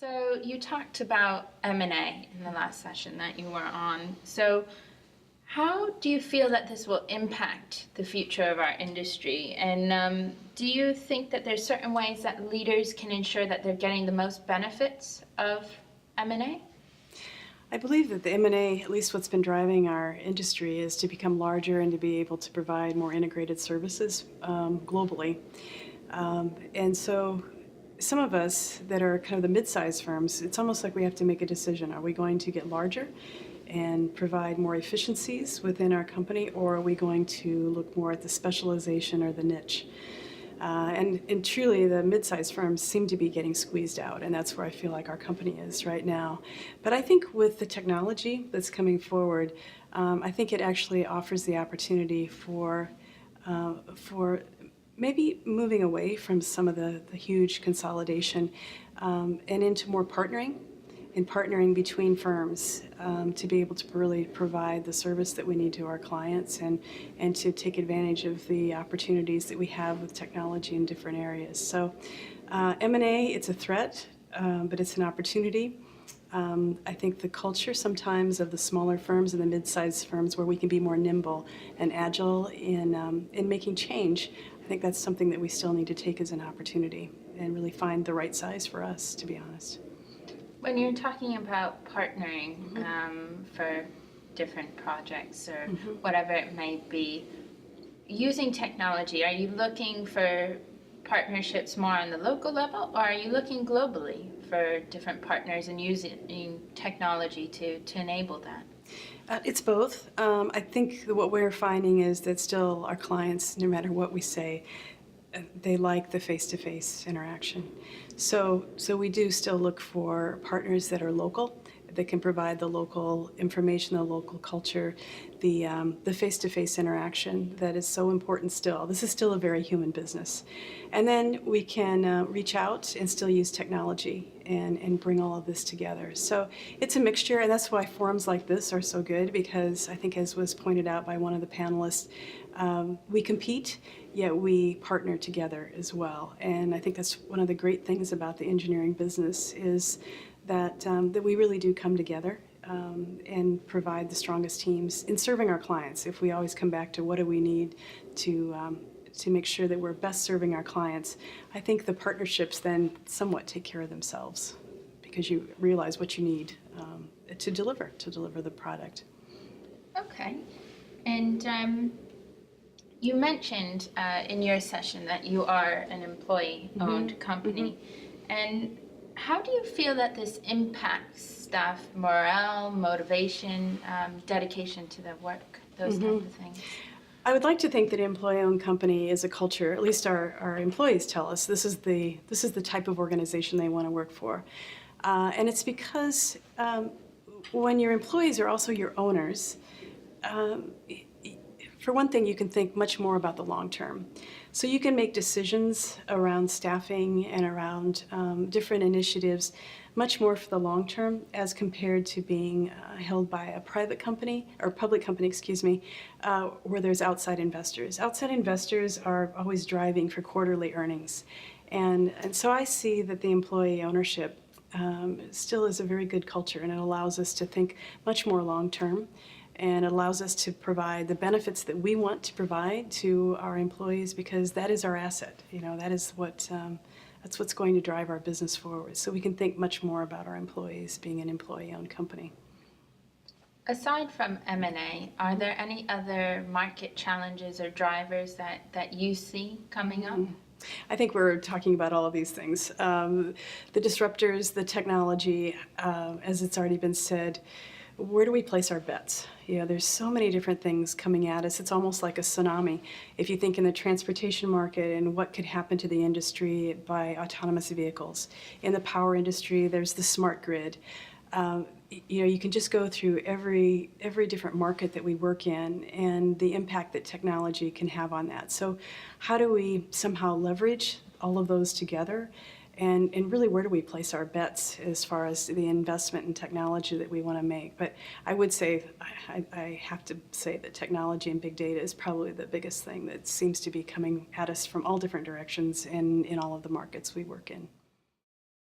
So you talked about M&A in the last session that you were on. So how do you feel that this will impact the future of our industry? And do you think that there's certain ways that leaders can ensure that they're getting the most benefits of M&A? I believe that the M&A, at least what's been driving our industry, is to become larger and to be able to provide more integrated services globally. And so some of us that are kind of the mid-sized firms, it's almost like we have to make a decision. Are we going to get larger and provide more efficiencies within our company, or are we going to look more at the specialization or the niche? And truly, the mid-sized firms seem to be getting squeezed out, and that's where I feel like our company is right now. But I think with the technology that's coming forward, I think it actually offers the opportunity for maybe moving away from some of the huge consolidation and into more partnering between firms to be able to really provide the service that we need to our clients and to take advantage of the opportunities that we have with technology in different areas. So M&A, it's a threat, but it's an opportunity. I think the culture sometimes of the smaller firms and the mid-sized firms where we can be more nimble and agile in making change, I think that's something that we still need to take as an opportunity and really find the right size for us, to be honest. When you're talking about partnering for different projects or whatever it may be, using technology, are you looking for partnerships more on the local level, or are you looking globally for different partners and using technology to enable that? It's both. I think what we're finding is that still our clients, no matter what we say, they like the face-to-face interaction. So we do still look for partners that are local, that can provide the local information, the local culture, the face-to-face interaction that is so important still. This is still a very human business. And then we can reach out and still use technology and bring all of this together. So it's a mixture, and that's why forums like this are so good, because I think, as was pointed out by one of the panelists, we compete, yet we partner together as well. And I think that's one of the great things about the engineering business is that we really do come together and provide the strongest teams in serving our clients. If we always come back to what do we need to make sure that we're best serving our clients, I think the partnerships then somewhat take care of themselves because you realize what you need to deliver the product. Okay. And you mentioned in your session that you are an employee-owned company. And how do you feel that this impacts staff morale, motivation, dedication to the work, those kinds of things? I would like to think that an employee-owned company is a culture, at least our employees tell us, this is the type of organization they want to work for. And it's because when your employees are also your owners, for one thing, you can think much more about the long term. So you can make decisions around staffing and around different initiatives much more for the long term as compared to being held by a private company, or public company, excuse me, where there's outside investors. Outside investors are always driving for quarterly earnings. And so I see that the employee ownership still is a very good culture, and it allows us to think much more long term. And it allows us to provide the benefits that we want to provide to our employees, because that is our asset. You know, that is that's what's going to drive our business forward. So we can think much more about our employees being an employee-owned company. Aside from M&A, are there any other market challenges or drivers that you see coming up? I think we're talking about all of these things. The disruptors, the technology, as it's already been said. Where do we place our bets? You know, there's so many different things coming at us. It's almost like a tsunami. If you think in the transportation market and what could happen to the industry by autonomous vehicles. In the power industry, there's the smart grid. You know, you can just go through every different market that we work in and the impact that technology can have on that. So how do we somehow leverage all of those together? And really, where do we place our bets as far as the investment in technology that we want to make? But I would say, I have to say that technology and big data is probably the biggest thing that seems to be coming at us from all different directions in all of the markets we work in.